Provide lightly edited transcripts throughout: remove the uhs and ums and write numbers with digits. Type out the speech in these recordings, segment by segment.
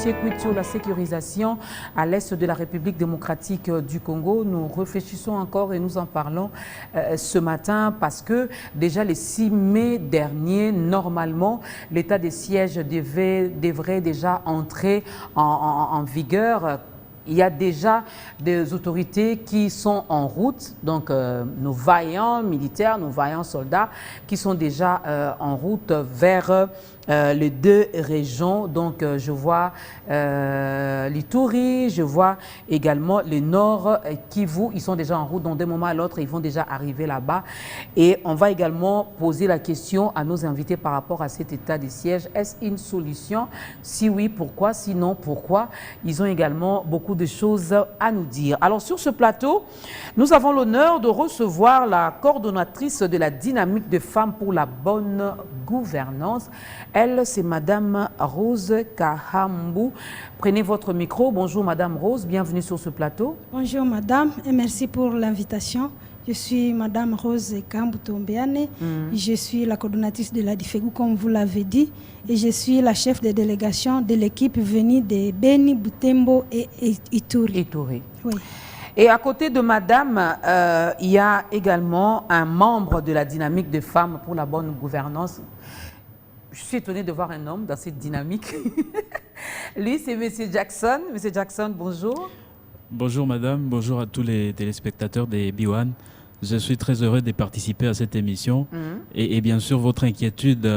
dossier quid sur la sécurisation à l'est de la République démocratique du Congo. Nous réfléchissons encore et nous en parlons ce matin parce que déjà le 6 mai dernier, normalement, l'état de siège devrait déjà entrer en vigueur. Il y a déjà des autorités qui sont en route, donc nos vaillants militaires, nos vaillants soldats qui sont déjà en route vers les deux régions. Donc je vois l'Ituri, je vois également le nord Kivu, ils sont déjà en route, donc d'un moment à l'autre, ils vont déjà arriver là-bas. Et on va également poser la question à nos invités par rapport à cet état de siège. Est-ce une solution? Si oui, pourquoi? Sinon, pourquoi? Ils ont également beaucoup de choses à nous dire. Alors sur ce plateau, nous avons l'honneur de recevoir la coordonnatrice de la dynamique de femmes pour la bonne gouvernance. Elle, c'est Madame Rose Kahambu. Prenez votre micro. Bonjour Madame Rose, bienvenue sur ce plateau. Bonjour Madame et merci pour l'invitation. Je suis Madame Rose Kahambu Tombeane. Je suis la coordonnatrice de la DIFEGU, comme vous l'avez dit, et je suis la chef de délégation de l'équipe venue de Beni, Butembo et Ituri. Oui. Et à côté de Madame, il y a également un membre de la dynamique de femmes pour la bonne gouvernance. Je suis étonnée de voir un homme dans cette dynamique. Lui, c'est Monsieur Jackson. Monsieur Jackson, bonjour. Bonjour Madame, bonjour à tous les téléspectateurs des B1. Je suis très heureux de participer à cette émission. Et bien sûr, votre inquiétude,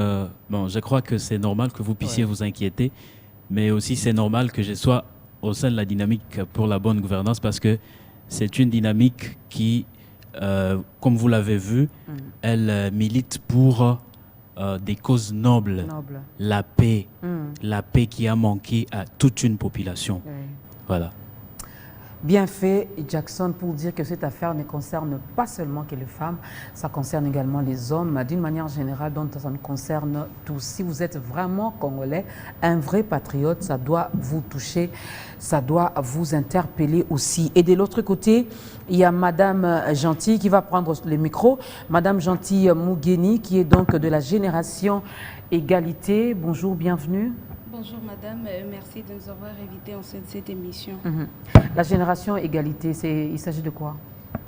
bon, je crois que c'est normal que vous puissiez vous inquiéter, mais aussi c'est normal que je sois au sein de la dynamique pour la bonne gouvernance parce que c'est une dynamique qui, comme vous l'avez vu, elle milite pour des causes nobles, la paix qui a manqué à toute une population. Voilà. Bien fait, Jackson, pour dire que cette affaire ne concerne pas seulement que les femmes, ça concerne également les hommes, d'une manière générale, dont ça nous concerne tous. Si vous êtes vraiment congolais, un vrai patriote, ça doit vous toucher, ça doit vous interpeller aussi. Et de l'autre côté, il y a Madame Gentil qui va prendre le micro, Madame Gentil Mougeni, qui est donc de la génération Égalité. Bonjour, bienvenue. Bonjour Madame, merci de nous avoir invités en cette émission. La génération Égalité, il s'agit de quoi?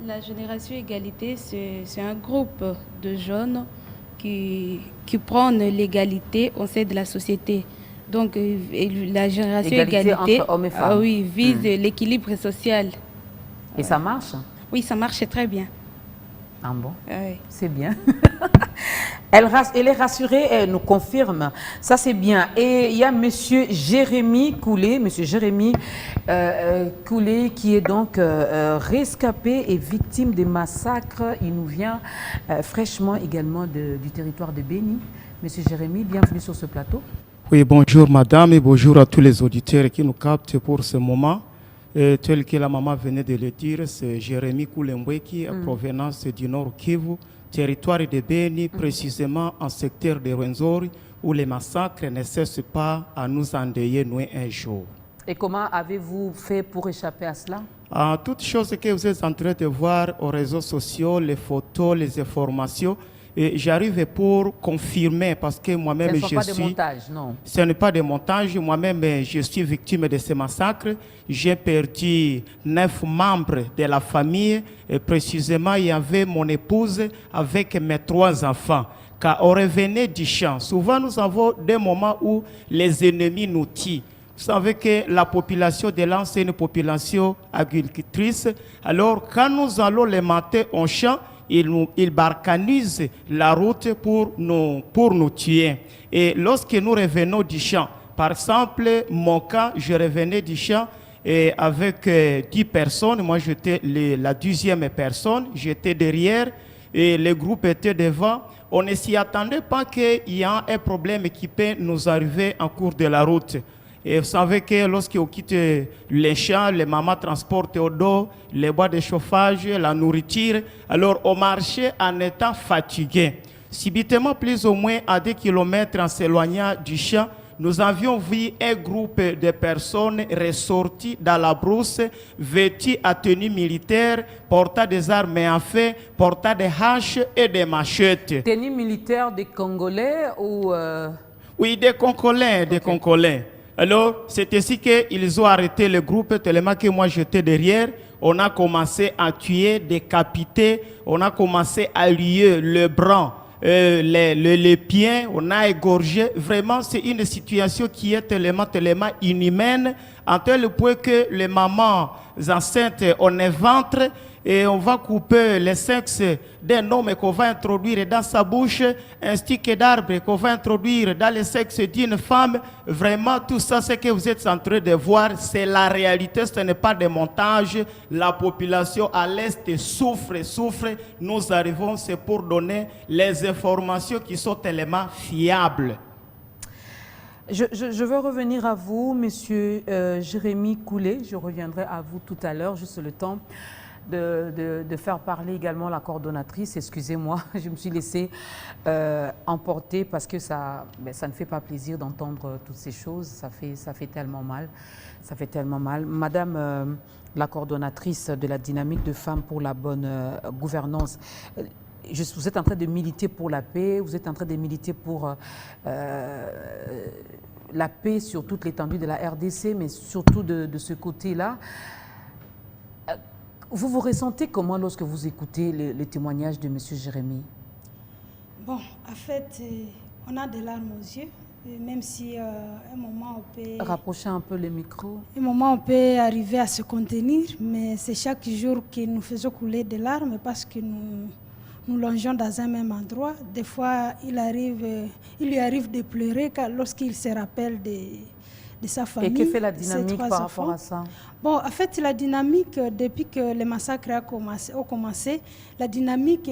La génération Égalité, c'est un groupe de jeunes qui prônent l'égalité au sein de la société. Donc la génération Égalité entre hommes et femmes. Vise l'équilibre social. Et ça marche? Oui, ça marche très bien. Ah bon? Oui. C'est bien. Elle est rassurée, elle nous confirme. Ça, c'est bien. Et il y a Monsieur Jérémy Koulé, Koulé, qui est donc rescapé et victime des massacres. Il nous vient fraîchement également du territoire de Beni. Monsieur Jérémy, bienvenue sur ce plateau. Oui, bonjour madame et bonjour à tous les auditeurs qui nous captent pour ce moment. Tel que la maman venait de le dire, c'est Jérémy Koulembwe qui est en provenance du Nord Kivu, territoire de Beni, précisément en secteur de Rwenzori, où les massacres ne cessent pas à nous endeuiller nous un jour. Et comment avez-vous fait pour échapper à cela? Toutes choses que vous êtes en train de voir aux réseaux sociaux, les photos, les informations, j'arrive pour confirmer parce que moi-même ce n'est pas des montages, non? Ce n'est pas des montages. Moi-même, je suis victime de ces massacres. J'ai perdu 9 membres de la famille. Et précisément, il y avait mon épouse avec mes 3 enfants. Quand on revenait du champ, souvent nous avons des moments où les ennemis nous tuent. Vous savez que la population de l'Anse, c'est une population agricultrice. Alors, quand nous allons les mater en champ, ils barcanisent la route pour nous tuer. Et lorsque nous revenons du champ, par exemple, mon cas, je revenais du champ et avec 10 personnes. Moi, j'étais la 12e personne. J'étais derrière et le groupe était devant. On ne s'y attendait pas qu'il y ait un problème qui peut nous arriver en cours de la route. Et vous savez que lorsqu'on quitte les champs, les mamans transportent au dos les bois de chauffage, la nourriture. Alors on marchait en étant fatigué. Subitement, plus ou moins à 10 km en s'éloignant du champ, nous avions vu un groupe de personnes ressorties dans la brousse, vêtues à tenue militaire, portant des armes à feu, portant des haches et des machettes. Tenue militaire des Congolais ou... Oui, des Congolais, des Congolais. Alors, c'est ainsi qu'ils ont arrêté le groupe, tellement que moi j'étais derrière. On a commencé à tuer, décapiter, on a commencé à lier le bras, les pieds, on a égorgé. Vraiment, c'est une situation qui est tellement inhumaine, en tel point que les mamans enceintes, on est ventre, et on va couper le sexe d'un homme qu'on va introduire dans sa bouche, un stick d'arbre qu'on va introduire dans le sexe d'une femme. Vraiment, tout ça, ce que vous êtes en train de voir, c'est la réalité, ce n'est pas des montages. La population à l'Est souffre. Nous arrivons, c'est pour donner les informations qui sont tellement fiables. Je veux revenir à vous, Monsieur Jérémy Coulet. Je reviendrai à vous tout à l'heure, juste le temps de faire parler également la coordonnatrice. Excusez-moi, je me suis laissée emporter parce que ça ne fait pas plaisir d'entendre toutes ces choses. Ça fait tellement mal. Ça fait tellement mal. Madame la coordonnatrice de la dynamique de femmes pour la bonne gouvernance, vous êtes en train de militer pour la paix, vous êtes en train de militer pour la paix sur toute l'étendue de la RDC, mais surtout de ce côté-là. Vous vous ressentez comment lorsque vous écoutez le témoignage de M. Jérémy? Bon, en fait, on a des larmes aux yeux, même si un moment on peut... Rapprochez un peu le micro. Un moment on peut arriver à se contenir, mais c'est chaque jour que nous faisons couler des larmes parce que nous longeons dans un même endroit. Des fois, il lui arrive de pleurer lorsqu'il se rappelle de sa famille. Et que fait la dynamique par rapport à ça? Bon, en fait, la dynamique, depuis que les massacres ont commencé, la dynamique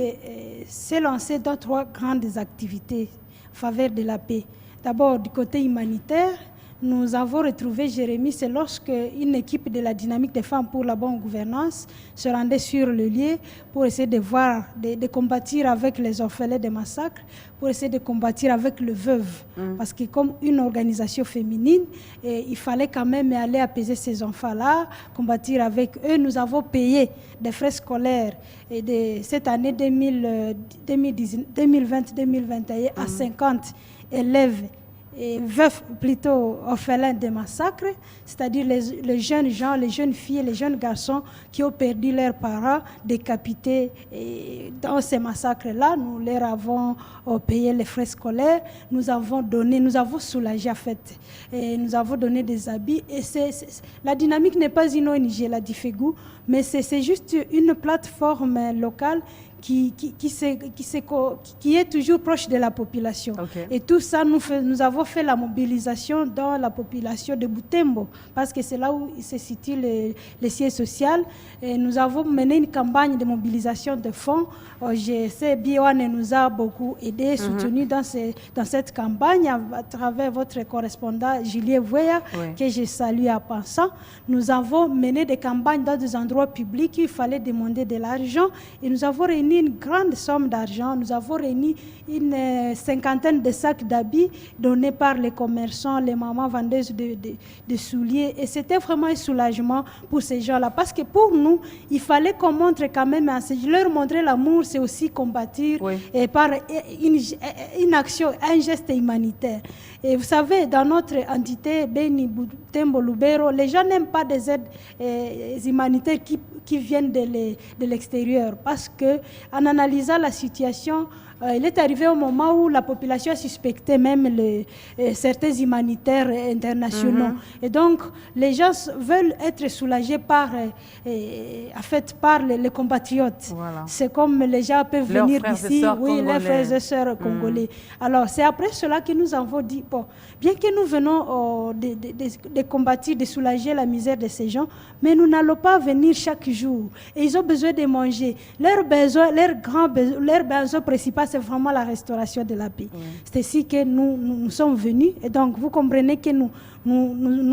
s'est lancée dans 3 grandes activités en faveur de la paix. D'abord, du côté humanitaire, nous avons retrouvé Jérémy, c'est lorsque une équipe de la dynamique des femmes pour la bonne gouvernance se rendait sur le lieu pour essayer de voir, de combattre avec les orphelins des massacres, pour essayer de combattre avec le veuve. Parce que comme une organisation féminine, il fallait quand même aller apaiser ces enfants-là, combattre avec eux. Nous avons payé des frais scolaires et de cette année 2020-2021 à 50 élèves et veufs plutôt orphelins des massacres, c'est-à-dire les jeunes gens, les jeunes filles, les jeunes garçons qui ont perdu leurs parents décapités. Et dans ces massacres-là, nous leur avons payé les frais scolaires, nous avons soulagé en fait, et nous avons donné des habits. Et la dynamique n'est pas une ONG, la Difegu, mais c'est juste une plateforme locale qui est toujours proche de la population. Okay. Et tout ça, nous avons fait la mobilisation dans la population de Butembo, parce que c'est là où se situe le siège social. Et nous avons mené une campagne de mobilisation de fonds. GC Biwane nous a beaucoup aidé, soutenu dans cette campagne à travers votre correspondant Julien Vouya, que je salue à pensant. Nous avons mené des campagnes dans des endroits publics où il fallait demander de l'argent, et nous avons réuni une grande somme d'argent. Nous avons réuni une 50aine de sacs d'habits donnés par les commerçants, les mamans vendeuses de souliers, et c'était vraiment un soulagement pour ces gens-là, parce que pour nous, il fallait qu'on montre quand même, leur montrer l'amour, c'est aussi combattre et par une action, un geste humanitaire. Et vous savez, dans notre entité Beni Butembo Lubero, les gens n'aiment pas des aides humanitaires qui viennent de l'extérieur, parce que en analysant la situation, il est arrivé au moment où la population a suspecté même certains humanitaires internationaux. Et donc, les gens veulent être soulagés par les compatriotes. Voilà. C'est comme les gens peuvent venir d'ici, leurs frères et sœurs congolais. Alors, c'est après cela que nous avons dit, bon, bien que nous venons de combattre, de soulager la misère de ces gens, mais nous n'allons pas venir chaque jour. Et ils ont besoin de manger. Leur besoin principal, c'est vraiment la restauration de la paix. C'est ici que nous sommes venus. Et donc, vous comprenez que nous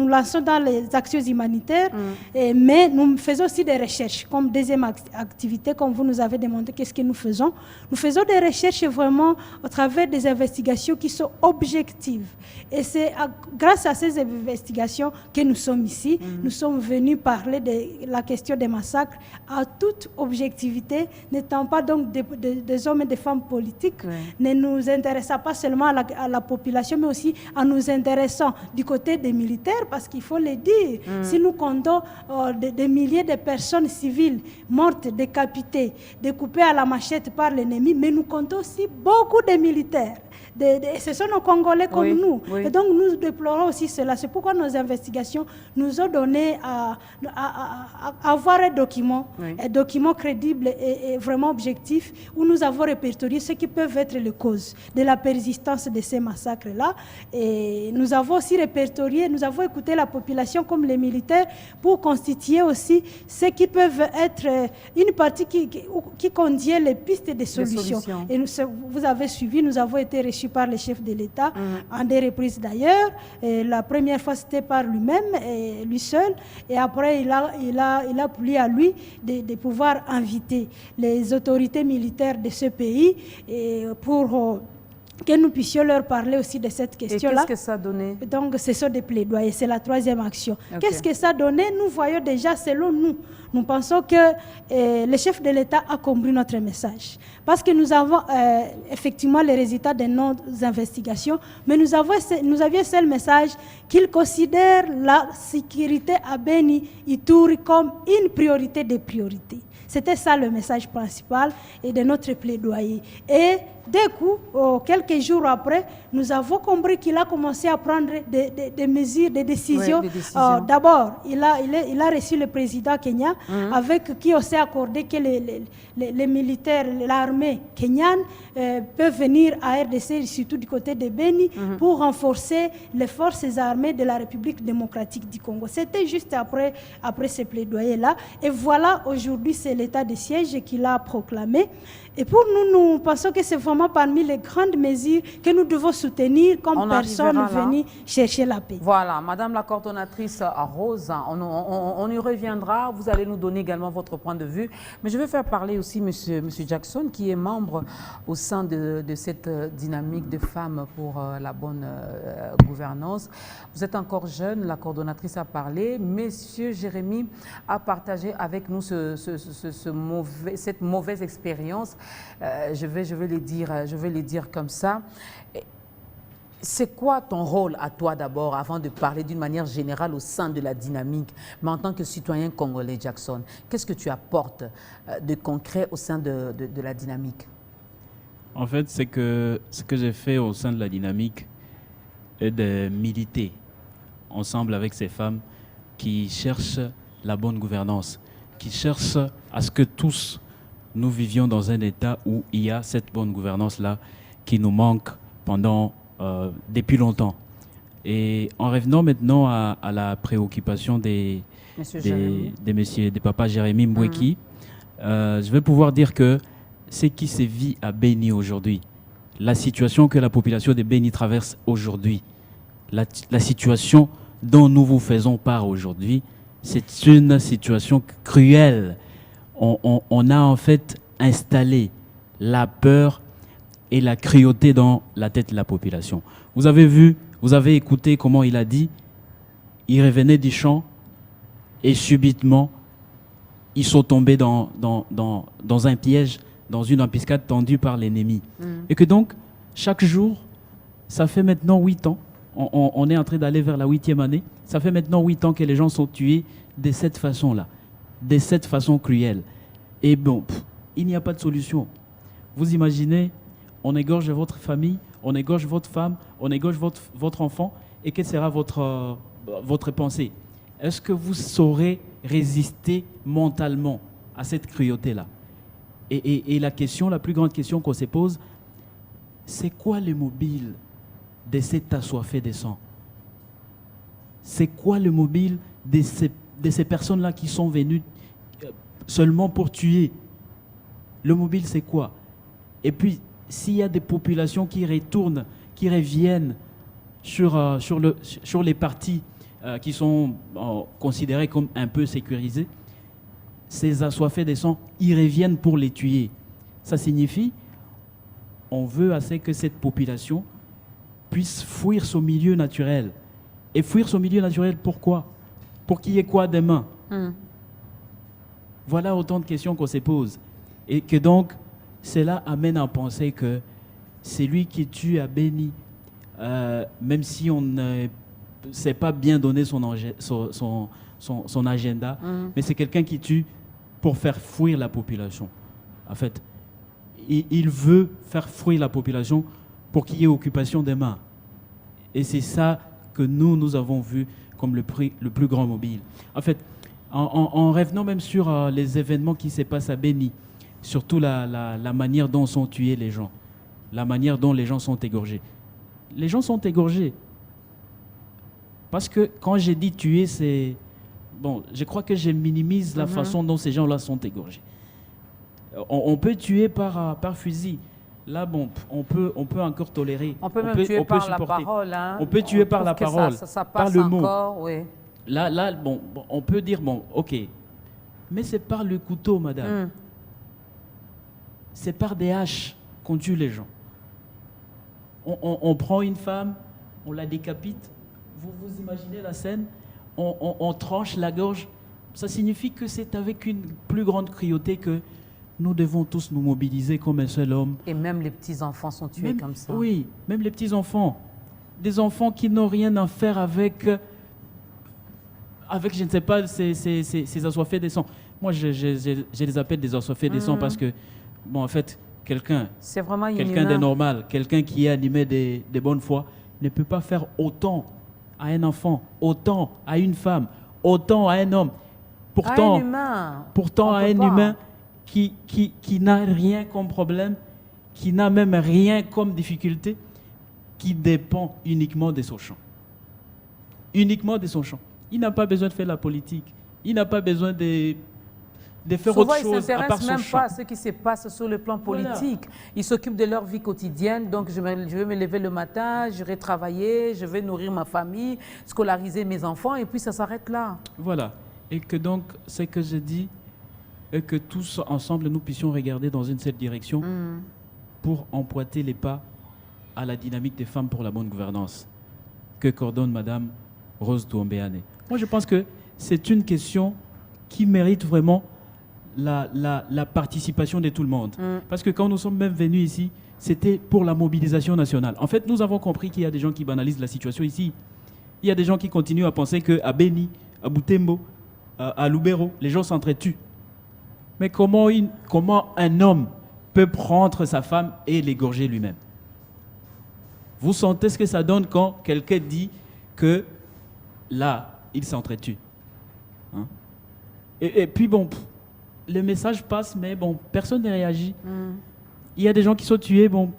lançons dans les actions humanitaires, mais nous faisons aussi des recherches. Comme deuxième activité, comme vous nous avez demandé, qu'est-ce que nous faisons? Nous faisons des recherches vraiment au travers des investigations qui sont objectives. Et c'est grâce à ces investigations que nous sommes ici. Nous sommes venus parler de la question des massacres à toute objectivité, n'étant pas donc des hommes et des femmes politiques politique, ne nous intéressant pas seulement à la population, mais aussi en nous intéressant du côté des militaires, parce qu'il faut le dire, si nous comptons des milliers de personnes civiles mortes, décapitées, découpées à la machette par l'ennemi, mais nous comptons aussi beaucoup de militaires. Ce sont nos Congolais comme nous. Et donc nous déplorons aussi cela. C'est pourquoi nos investigations nous ont donné à avoir un document crédible et vraiment objectif, où nous avons répertorié ce qui peuvent être les causes de la persistance de ces massacres-là. Et nous avons aussi répertorié, nous avons écouté la population comme les militaires pour constituer aussi ce qui peuvent être une partie qui contient les pistes de solutions. Et vous avez suivi, nous avons été reçus par le chef de l'État, en des reprises d'ailleurs. La première fois, c'était par lui-même, lui seul. Et après, il a plu à lui de pouvoir inviter les autorités militaires de ce pays pour que nous puissions leur parler aussi de cette question-là. Et qu'est-ce que ça a donné? Donc, ce sont des plaidoyers, c'est la troisième action. Qu'est-ce que ça a donné? Nous voyons déjà, selon nous, nous pensons que le chef de l'État a compris notre message. Parce que nous avons effectivement les résultats de nos investigations, mais nous avions un seul message, qu'il considère la sécurité à Beni Ituri comme une priorité des priorités. C'était ça le message principal et de notre plaidoyer. Et d'un coup, quelques jours après, nous avons compris qu'il a commencé à prendre des mesures, des décisions. D'abord, il a reçu le président Kenya, avec qui on s'est accordé que les militaires, l'armée kenyane peuvent venir à RDC, surtout du côté de Beni, pour renforcer les forces armées de la République démocratique du Congo. C'était juste après ce plaidoyer-là. Et voilà, aujourd'hui, c'est l'état de siège qu'il a proclamé. Et pour nous, nous pensons que c'est vraiment parmi les grandes mesures que nous devons soutenir comme personne venue chercher la paix. Voilà, Madame la coordonnatrice Rose, on y reviendra. Vous allez nous donner également votre point de vue. Mais je vais faire parler aussi Monsieur Jackson, qui est membre au sein de cette dynamique de femmes pour la bonne gouvernance. Vous êtes encore jeune, la coordonnatrice a parlé. Monsieur Jérémy a partagé avec nous cette mauvaise expérience. Je vais les dire comme ça. C'est quoi ton rôle à toi d'abord, avant de parler d'une manière générale au sein de la dynamique, mais en tant que citoyen congolais, Jackson, qu'est-ce que tu apportes de concret au sein de la dynamique? En fait, ce que j'ai fait au sein de la dynamique est de militer ensemble avec ces femmes qui cherchent la bonne gouvernance, qui cherchent à ce que tous nous vivions dans un état où il y a cette bonne gouvernance-là qui nous manque depuis longtemps. Et en revenant maintenant à la préoccupation des papas Jérémy Mboueki, je vais pouvoir dire que ce qui se vit à Beni aujourd'hui, la situation que la population de Beni traverse aujourd'hui, la situation dont nous vous faisons part aujourd'hui, c'est une situation cruelle. On a en fait installé la peur et la cruauté dans la tête de la population. Vous avez vu, vous avez écouté comment il a dit, il revenait du champ et subitement, ils sont tombés dans un piège, dans une embuscade tendue par l'ennemi. Et que donc, chaque jour, ça fait maintenant 8 ans, on est en train d'aller vers la 8e année, ça fait maintenant 8 ans que les gens sont tués de cette façon-là, de cette façon cruelle. Et bon, il n'y a pas de solution. Vous imaginez, on égorge votre famille, on égorge votre femme, on égorge votre enfant, et quelle sera votre pensée? Est-ce que vous saurez résister mentalement à cette cruauté-là? Et la plus grande question qu'on se pose, c'est quoi le mobile de cet assoiffé de sang? C'est quoi le mobile de ces personnes-là qui sont venues seulement pour tuer? Le mobile, c'est quoi? Et puis, s'il y a des populations qui retournent, qui reviennent sur les parties qui sont considérées comme un peu sécurisées, ces assoiffés de sang, ils reviennent pour les tuer. Ça signifie, on veut assez que cette population puisse fuir son milieu naturel. Et fuir son milieu naturel, pourquoi? Pour qu'il y ait quoi demain? Voilà autant de questions qu'on se pose. Et que donc, cela amène à penser que celui qui tue a béni, même si on ne sait pas bien donner son agenda, mais c'est quelqu'un qui tue pour faire fuir la population. En fait, il veut faire fuir la population pour qu'il y ait occupation des mains. Et c'est ça que nous avons vu comme le plus grand mobile. En fait, en revenant même sur les événements qui se passent à Béni, surtout la manière dont sont tués les gens, la manière dont les gens sont égorgés. Les gens sont égorgés. Parce que quand j'ai dit tuer, c'est... Bon, je crois que je minimise la façon dont ces gens-là sont égorgés. On peut tuer par fusil. Là, bon, on peut encore tolérer. On peut même tuer par la parole. Hein. On peut tuer par la parole, ça par le mot. Encore, oui. Là, bon, on peut dire, bon, ok. Mais c'est par le couteau, madame. C'est par des haches qu'on tue les gens. On prend une femme, on la décapite. Vous imaginez la scène? On tranche la gorge. Ça signifie que c'est avec une plus grande cruauté que nous devons tous nous mobiliser comme un seul homme. Et même les petits-enfants sont tués comme ça. Oui, même les petits-enfants. Des enfants qui n'ont rien à faire avec, je ne sais pas, ces assoiffés des sangs. Moi, je les appelle des assoiffés des sangs parce que, bon, en fait, quelqu'un de normal, quelqu'un qui est animé de bonne foi, ne peut pas faire autant à un enfant, autant à une femme, autant à un homme. Pourtant, à un humain qui n'a rien comme problème, qui n'a même rien comme difficulté, qui dépend uniquement de son champ. Uniquement de son champ. Il n'a pas besoin de faire la politique. Il n'a pas besoin de faire souvent, autre chose à part son champ. Ils ne s'intéressent même pas à ce qui se passe sur le plan politique. Voilà. Ils s'occupent de leur vie quotidienne. Donc, je vais me lever le matin, je vais travailler, je vais nourrir ma famille, scolariser mes enfants, et puis ça s'arrête là. Voilà. Et que donc, ce que je dis, est que tous ensemble, nous puissions regarder dans une seule direction pour emboîter les pas à la dynamique des femmes pour la bonne gouvernance que coordonne Madame Rose Tuombeane. Moi, je pense que c'est une question qui mérite vraiment la participation de tout le monde. Parce que quand nous sommes même venus ici, c'était pour la mobilisation nationale. En fait, nous avons compris qu'il y a des gens qui banalisent la situation ici. Il y a des gens qui continuent à penser qu'à Béni, à Butembo, à Lubero, les gens s'entretuent. Mais comment un homme peut prendre sa femme et l'égorger lui-même? Vous sentez ce que ça donne quand quelqu'un dit que là, il s'entretue. Hein? Et puis bon, le message passe, mais bon, personne ne réagit. Il y a des gens qui sont tués, bon.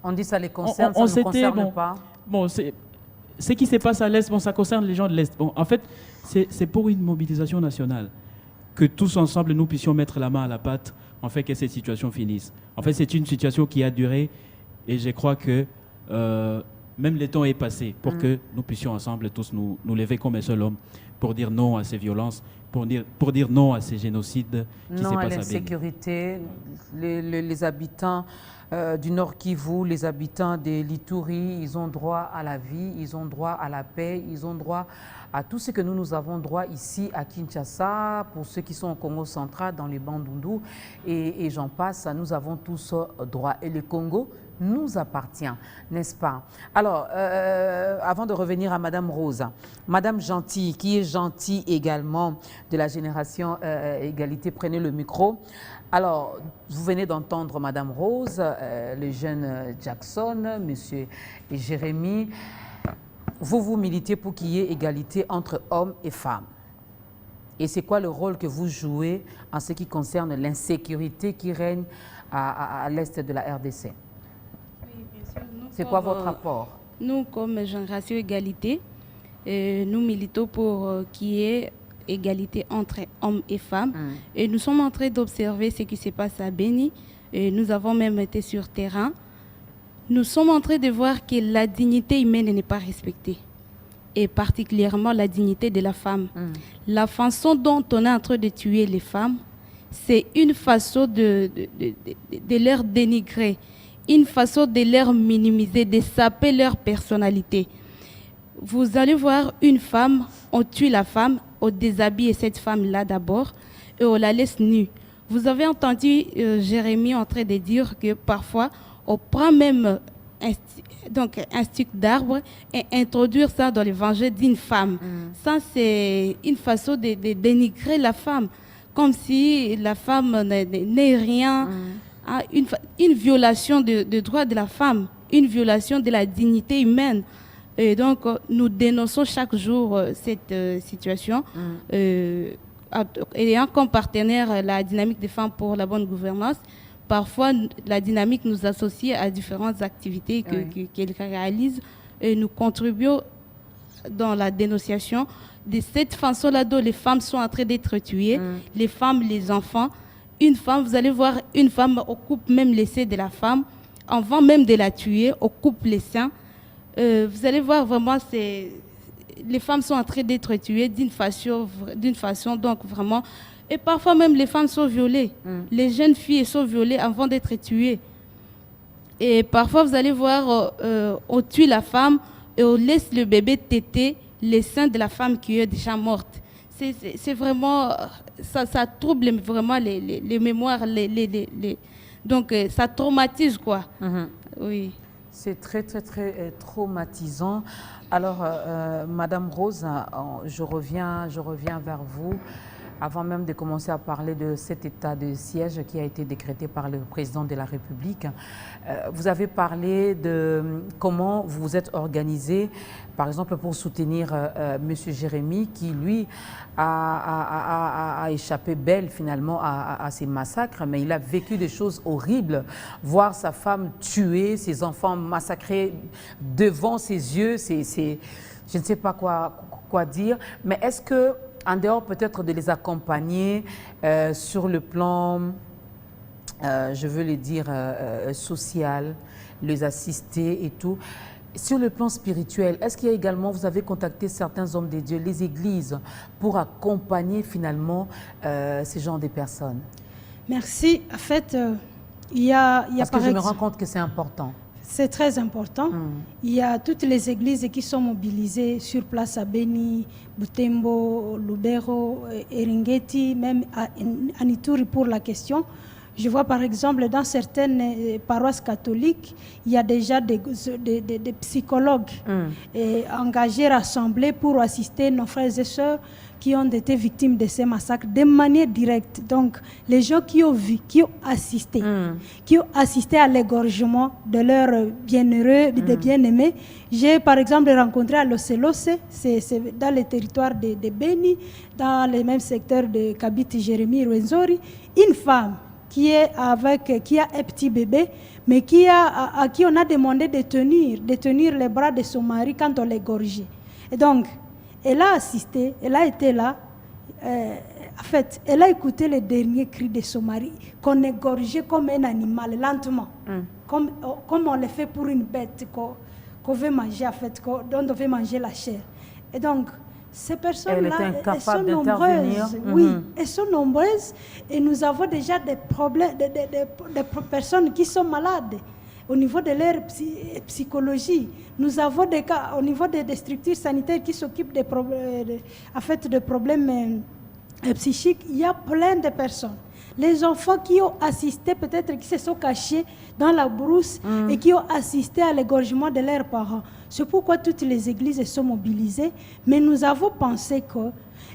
On dit ça les concerne, ça ne nous concerne pas. Bon, ce qui se passe à l'Est, bon, ça concerne les gens de l'Est. Bon, en fait, c'est pour une mobilisation nationale que tous ensemble, nous puissions mettre la main à la pâte, en fait, que cette situation finisse. En fait, c'est une situation qui a duré, et je crois que même le temps est passé pour que nous puissions ensemble tous nous lever comme un seul homme pour dire non à ces violences, pour dire non à ces génocides qui se passent à Béni. Non à l'insécurité, les habitants du Nord Kivu, les habitants de l'Ituri, ils ont droit à la vie, ils ont droit à la paix, ils ont droit à tout ce que nous avons droit ici à Kinshasa, pour ceux qui sont au Congo central, dans les Bandundu, et j'en passe, nous avons tous droit. Et le Congo nous appartient, n'est-ce pas? Alors, avant de revenir à Madame Rosa, Madame Gentil, qui est gentille également de la génération Égalité, prenez le micro. Alors, vous venez d'entendre Madame Rose, le jeune Jackson, Monsieur Jérémy. Vous militez pour qu'il y ait égalité entre hommes et femmes. Et c'est quoi le rôle que vous jouez en ce qui concerne l'insécurité qui règne à l'est de la RDC? C'est quoi votre rapport? Nous, comme Génération Égalité, nous militons pour qu'il y ait égalité entre hommes et femmes. Et nous sommes en train d'observer ce qui se passe à Béni. Et nous avons même été sur terrain. Nous sommes en train de voir que la dignité humaine n'est pas respectée. Et particulièrement la dignité de la femme. La façon dont on est en train de tuer les femmes, c'est une façon de leur dénigrer, une façon de leur minimiser, de saper leur personnalité. Vous allez voir une femme, on tue la femme, on déshabille cette femme-là d'abord et on la laisse nue. Vous avez entendu Jérémie en train de dire que parfois, on prend même un stick d'arbre et introduire ça dans l'évangile d'une femme. Ça, c'est une façon de dénigrer la femme, comme si la femme n'est rien. Une violation de droits de la femme, une violation de la dignité humaine. Et donc, nous dénonçons chaque jour cette situation. Ayant comme partenaire la dynamique des femmes pour la bonne gouvernance, parfois la dynamique nous associe à différentes activités qu'elle réalise et nous contribuons dans la dénonciation de cette façon-là dont les femmes sont en train d'être tuées, les femmes, les enfants. Une femme, vous allez voir, une femme, on coupe même les seins de la femme, avant même de la tuer, on coupe les seins. Vous allez voir vraiment, les femmes sont en train d'être tuées d'une façon, donc vraiment, et parfois même les femmes sont violées. Les jeunes filles sont violées avant d'être tuées. Et parfois, vous allez voir, on tue la femme et on laisse le bébé téter les seins de la femme qui est déjà morte. C'est vraiment, ça trouble vraiment les mémoires, donc ça traumatise quoi. Oui. C'est très, très, très traumatisant. Alors, Madame Rose, je reviens vers vous. Avant même de commencer à parler de cet état de siège qui a été décrété par le président de la République, vous avez parlé de comment vous vous êtes organisé, par exemple, pour soutenir M. Jérémy, qui, lui, a échappé belle, finalement, à ces massacres, mais il a vécu des choses horribles. Voir sa femme tuée, ses enfants massacrés devant ses yeux, je ne sais pas quoi dire, mais est-ce que, en dehors peut-être de les accompagner sur le plan, je veux le dire, social, les assister et tout, sur le plan spirituel, est-ce qu'il y a également, vous avez contacté certains hommes de Dieu, les églises, pour accompagner finalement ces genres de personnes? Merci. En fait, il y a parce que je me rends compte que c'est important. C'est très important. Il y a toutes les églises qui sont mobilisées sur place à Beni, Butembo, Lubero, Eringeti, même à Ituri pour la question. Je vois par exemple dans certaines paroisses catholiques, il y a déjà des psychologues engagés, rassemblés pour assister nos frères et sœurs qui ont été victimes de ces massacres de manière directe. Donc, les gens qui ont vu, qui ont assisté à l'égorgement de leurs bienheureux, des bien-aimés. J'ai par exemple rencontré à Loselose, c'est dans le territoire de Beni, dans le même secteur de Kabiti, Jérémy, Rwenzori, une femme qui a un petit bébé, mais à qui on a demandé de tenir les bras de son mari quand on l'égorgeait. Et donc, elle a assisté, elle a été là. En fait, elle a écouté les derniers cris de son mari, qu'on égorgeait comme un animal, lentement, comme on le fait pour une bête qu'on veut manger, en fait, dont on veut manger la chair. Et donc, ces personnes-là, elles sont nombreuses. Oui, elles sont nombreuses. Et nous avons déjà des problèmes, des personnes qui sont malades au niveau de leur psychologie. Nous avons des cas au niveau des structures sanitaires qui s'occupent des problèmes psychiques. Il y a plein de personnes. Les enfants qui ont assisté, peut-être qui se sont cachés dans la brousse et qui ont assisté à l'égorgement de leurs parents. C'est pourquoi toutes les églises sont mobilisées. Mais nous avons pensé que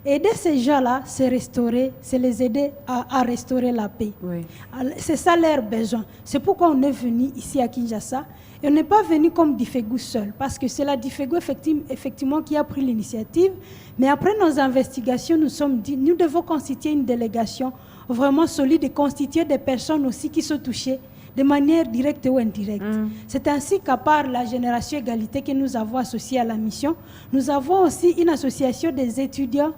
aider ces gens-là, c'est restaurer, c'est les aider à restaurer la paix. Oui. C'est ça leur besoin. C'est pourquoi on est venu ici à Kinshasa. Et on n'est pas venu comme Difegu seul, parce que c'est la Difegu effectivement qui a pris l'initiative. Mais après nos investigations, nous sommes dit, nous devons constituer une délégation vraiment solide et constituer des personnes aussi qui sont touchées de manière directe ou indirecte. C'est ainsi qu'à part la Génération Égalité que nous avons associée à la mission, nous avons aussi une association des étudiants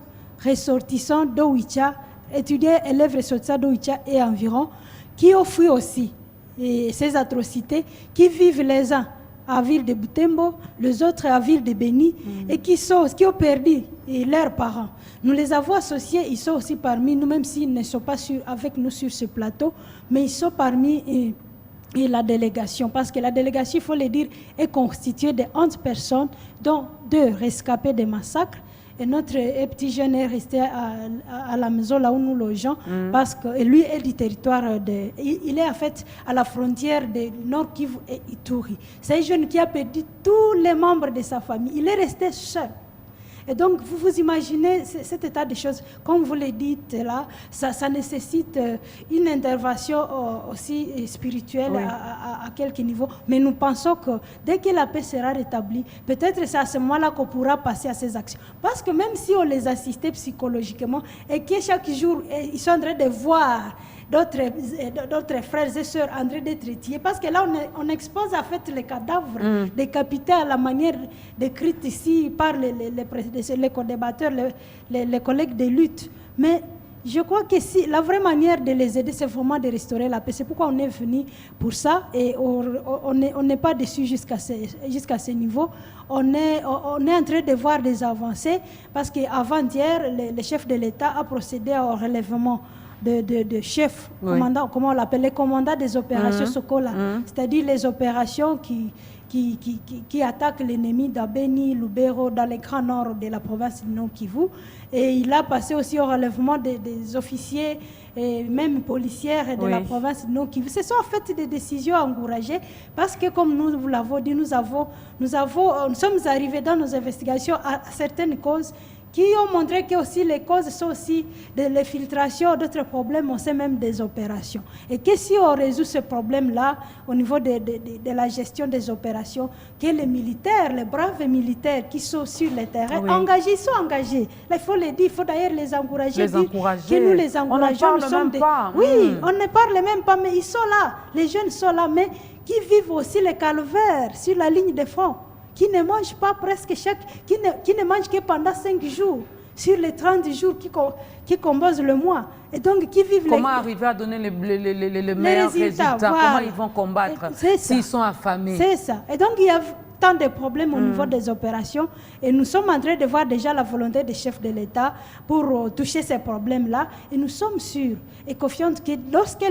ressortissants d'Owicha, étudiants élèves ressortissants d'Owicha et environ, qui ont fui aussi ces atrocités, qui vivent les uns à ville de Butembo, les autres à ville de Beni, et qui ont perdu leurs parents. Nous les avons associés, ils sont aussi parmi nous, même s'ils ne sont pas avec nous sur ce plateau, mais ils sont parmi la délégation, parce que la délégation, il faut le dire, est constituée de 11 personnes, dont 2 rescapés des massacres, et notre petit jeune est resté à la maison là où nous logeons parce que lui est du territoire il est en fait à la frontière de Nord Kivu et Ituri. C'est un jeune qui a perdu tous les membres de sa famille. Il est resté seul. Et donc, vous vous imaginez cet état de choses, comme vous le dites là, ça nécessite une intervention aussi spirituelle à quelques niveaux. Mais nous pensons que dès que la paix sera rétablie, peut-être c'est à ce moment-là qu'on pourra passer à ces actions. Parce que même si on les assistait psychologiquement et que chaque jour, ils sont en train de voir d'autres frères et sœurs en train d'être tués, parce que là on expose en fait les cadavres décapités à la manière décrite ici par les co-débatteurs, les collègues de lutte. Mais je crois que si la vraie manière de les aider, c'est vraiment de restaurer la paix. C'est pourquoi on est venu pour ça et on n'est pas déçu jusqu'à ce niveau. On est en train de voir des avancées parce qu'avant-hier, le chef de l'État a procédé au relèvement de chefs, commandants, comment on l'appelle, les commandants des opérations Sokola, c'est-à-dire les opérations qui attaquent l'ennemi d'Abeni, Lubero, dans les grands nord de la province du Nord Kivu. Et il a passé aussi au relèvement des officiers et même policières de la province du Nord Kivu. Ce sont en fait des décisions encouragées parce que, comme nous vous l'avons dit, nous sommes arrivés dans nos investigations à certaines causes qui ont montré que aussi les causes sont aussi de l'infiltration, d'autres problèmes, on sait même des opérations. Et que si on résout ce problème-là au niveau de la gestion des opérations, que les militaires, les braves militaires qui sont sur le terrain, engagés, ils sont engagés. Là, il faut le dire, il faut d'ailleurs les encourager. Que nous les encourageons. On n'en parle même pas. Oui, on ne parle même pas, mais ils sont là. Les jeunes sont là, mais qui vivent aussi les calvaires sur la ligne de front, qui ne mangent pas presque qui ne mangent que pendant 5 jours, sur les 30 jours qui composent le mois. Et donc, qui vivent comment arriver à donner les meilleurs résultats, voilà. Comment ils vont combattre s'ils sont affamés. C'est ça. Et donc, il y a tant de problèmes au niveau des opérations et nous sommes en train de voir déjà la volonté des chefs de l'État pour toucher ces problèmes-là et nous sommes sûrs et confiants que lorsque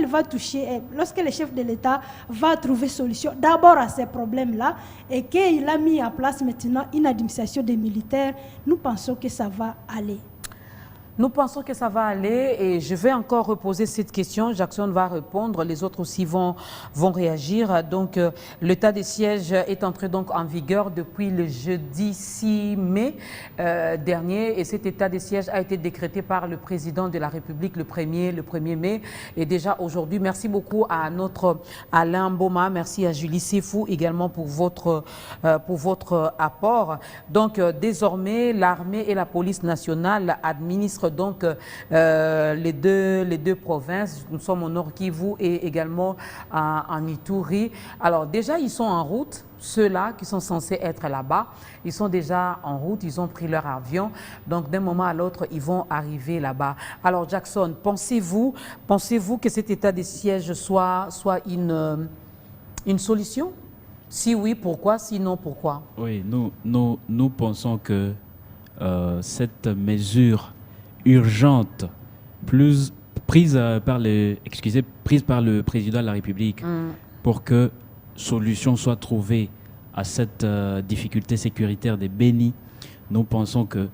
le chef de l'État va trouver solution d'abord à ces problèmes-là et qu'il a mis en place maintenant une administration des militaires, nous pensons que ça va aller. Nous pensons que ça va aller et je vais encore reposer cette question. Jackson va répondre, les autres aussi vont réagir. Donc, l'état de siège est entré donc en vigueur depuis le jeudi 6 mai dernier et cet état de siège a été décrété par le président de la République le 1er mai. Et déjà aujourd'hui, merci beaucoup à notre Alain Boma, merci à Julie Sefou également pour votre apport. Donc, désormais, l'armée et la police nationale administrent donc les deux provinces. Nous sommes au Nord Kivu et également en Ituri. Alors déjà, ils sont en route. Ceux-là qui sont censés être là-bas, ils sont déjà en route, ils ont pris leur avion. Donc d'un moment à l'autre, ils vont arriver là-bas. Alors Jackson, pensez-vous que cet état de siège soit une solution? Si oui, pourquoi? Sinon, pourquoi? Oui, nous pensons que cette mesure urgente, prise par le président de la République pour que solution soit trouvée à cette difficulté sécuritaire des Béni, nous pensons que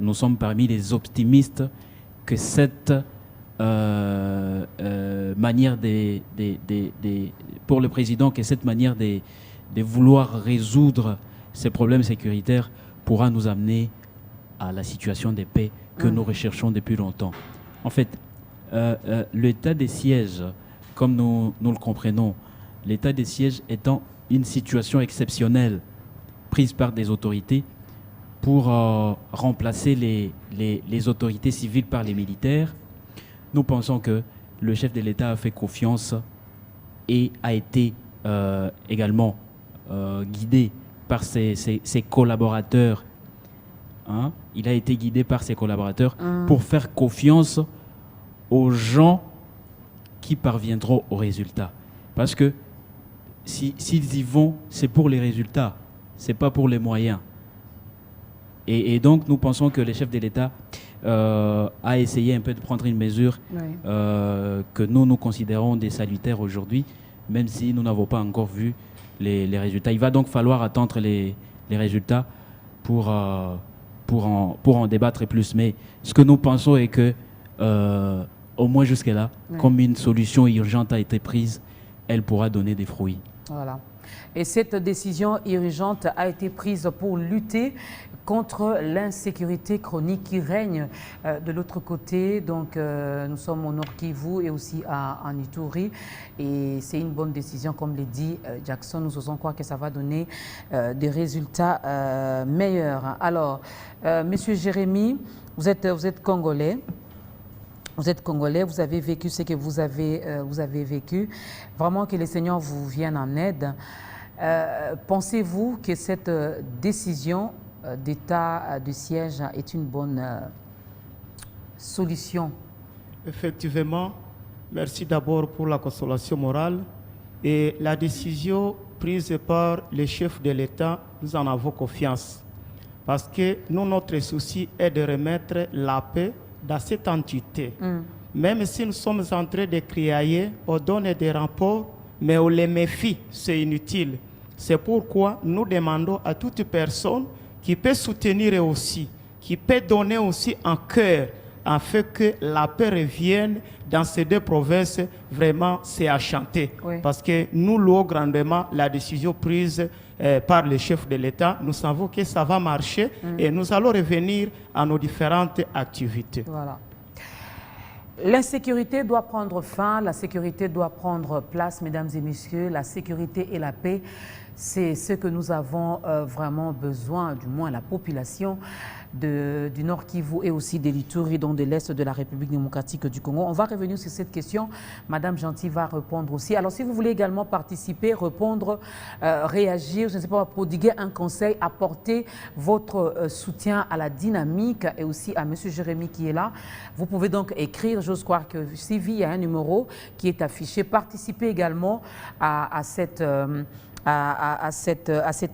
nous sommes parmi les optimistes que cette manière pour le président, que cette manière de vouloir résoudre ces problèmes sécuritaires pourra nous amener à la situation de paix que nous recherchons depuis longtemps. En fait, l'état des sièges, comme nous le comprenons, l'état des sièges étant une situation exceptionnelle prise par des autorités pour remplacer les autorités civiles par les militaires, nous pensons que le chef de l'État a fait confiance et a été également guidé par ses collaborateurs. Il a été guidé par ses collaborateurs pour faire confiance aux gens qui parviendront aux résultats. Parce que s'ils y vont, c'est pour les résultats, c'est pas pour les moyens. Et donc, nous pensons que le chef de l'État a essayé un peu de prendre une mesure que nous considérons des salutaires aujourd'hui, même si nous n'avons pas encore vu les résultats. Il va donc falloir attendre les résultats pour pour en débattre plus. Mais ce que nous pensons est que, au moins jusqu'à là, comme une solution urgente a été prise, elle pourra donner des fruits. Voilà. Et cette décision urgente a été prise pour lutter contre l'insécurité chronique qui règne de l'autre côté. Donc, nous sommes au Nord Kivu et aussi en Ituri. Et c'est une bonne décision, comme l'a dit Jackson. Nous osons croire que ça va donner des résultats meilleurs. Alors, Monsieur Jérémy, vous êtes Congolais. Vous êtes Congolais, vous avez vécu ce que vous avez vécu. Vraiment que le Seigneur vous vienne en aide. Pensez-vous que cette décision d'état de siège est une bonne solution? Effectivement, merci d'abord pour la consolation morale. Et la décision prise par le chef de l'État, nous en avons confiance. Parce que nous, notre souci est de remettre la paix dans cette entité. Même si nous sommes en train de crier, on donne des rapports, mais on les méfie, c'est inutile. C'est pourquoi nous demandons à toute personne qui peut soutenir aussi, qui peut donner aussi en cœur, afin que la paix revienne dans ces deux provinces. Vraiment, c'est à chanter. Oui. Parce que nous louons grandement la décision prise par le chef de l'État. Nous savons que ça va marcher et nous allons revenir à nos différentes activités. Voilà. L'insécurité doit prendre fin, la sécurité doit prendre place, mesdames et messieurs. La sécurité et la paix, c'est ce que nous avons vraiment besoin, du moins la population du Nord Kivu et aussi de l'Ituri, donc de l'Est de la République démocratique du Congo. On va revenir sur cette question. Madame Gentil va répondre aussi. Alors, si vous voulez également participer, répondre, réagir, je ne sais pas, prodiguer un conseil, apporter votre soutien à la dynamique et aussi à Monsieur Jérémy qui est là, vous pouvez donc écrire. J'ose croire que Sylvie, il y a un numéro qui est affiché. Participez également à cette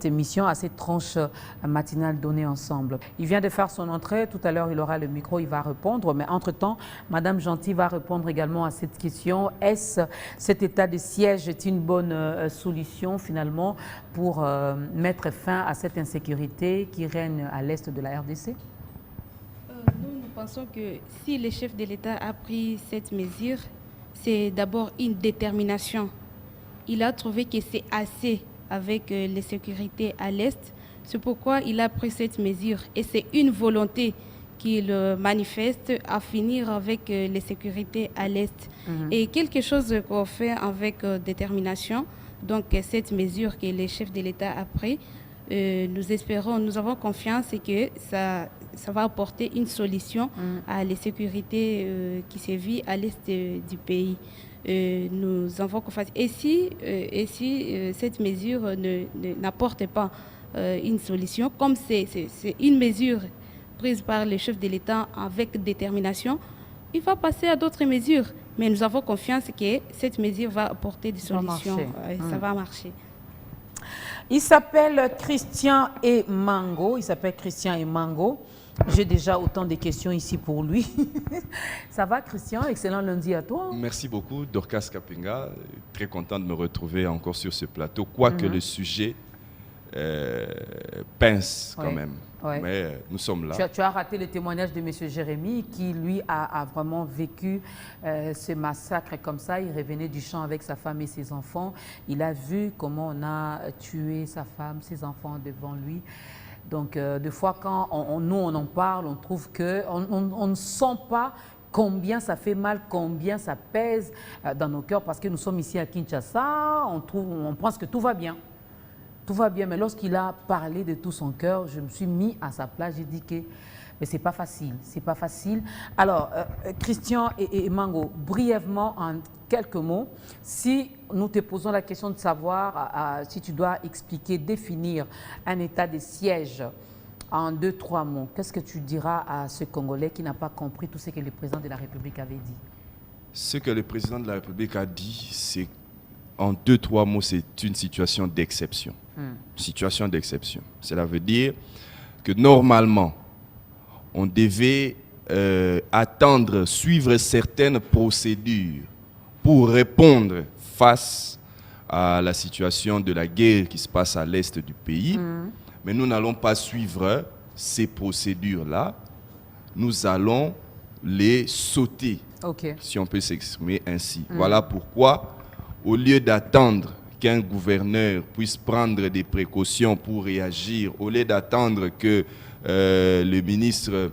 émission, à cette tranche matinale donnée ensemble. Il vient de faire son entrée, tout à l'heure il aura le micro, il va répondre, mais entre-temps, Madame Gentil va répondre également à cette question. Est-ce cet état de siège est une bonne solution finalement pour mettre fin à cette insécurité qui règne à l'est de la RDC? Nous pensons que si le chef de l'État a pris cette mesure, c'est d'abord une détermination. Il a trouvé que c'est assez avec les sécurités à l'Est. C'est pourquoi il a pris cette mesure. Et c'est une volonté qu'il manifeste à finir avec les sécurités à l'Est. Et quelque chose qu'on fait avec détermination. Donc cette mesure que le chef de l'État a prise, nous espérons, nous avons confiance que ça va apporter une solution à les sécurités qui sévissent à l'Est du pays. Nous avons confiance. Et si cette mesure n'apporte pas une solution, comme c'est une mesure prise par le chef de l'État avec détermination, il va passer à d'autres mesures. Mais nous avons confiance que cette mesure va apporter des solutions. Ça va marcher. Il s'appelle Christian Emango. J'ai déjà autant de questions ici pour lui. Ça va, Christian? Excellent lundi à toi. Merci beaucoup, Dorcas Kapinga. Très content de me retrouver encore sur ce plateau, quoique le sujet pince quand même. Ouais. Mais nous sommes là. Tu as raté le témoignage de M. Jérémy qui, lui, a vraiment vécu ce massacre comme ça. Il revenait du champ avec sa femme et ses enfants. Il a vu comment on a tué sa femme, ses enfants devant lui. Donc, des fois, quand nous, on en parle, on trouve qu'on ne sent pas combien ça fait mal, combien ça pèse dans nos cœurs, parce que nous sommes ici à Kinshasa, on pense que tout va bien. Tout va bien, mais lorsqu'il a parlé de tout son cœur, je me suis mis à sa place, j'ai dit que mais c'est pas facile, c'est pas facile. Alors, Christian et Mango, brièvement, en quelques mots, si nous te posons la question de savoir si tu dois expliquer, définir un état de siège en 2-3 mots, qu'est-ce que tu diras à ce Congolais qui n'a pas compris tout ce que le président de la République avait dit? Ce que le président de la République a dit, c'est en 2-3 mots, c'est une situation d'exception. Situation d'exception. Cela veut dire que normalement, on devait attendre, suivre certaines procédures pour répondre face à la situation de la guerre qui se passe à l'est du pays. Mais nous n'allons pas suivre ces procédures-là, nous allons les sauter, si on peut s'exprimer ainsi. Voilà pourquoi, au lieu d'attendre qu'un gouverneur puisse prendre des précautions pour réagir, au lieu d'attendre que le ministre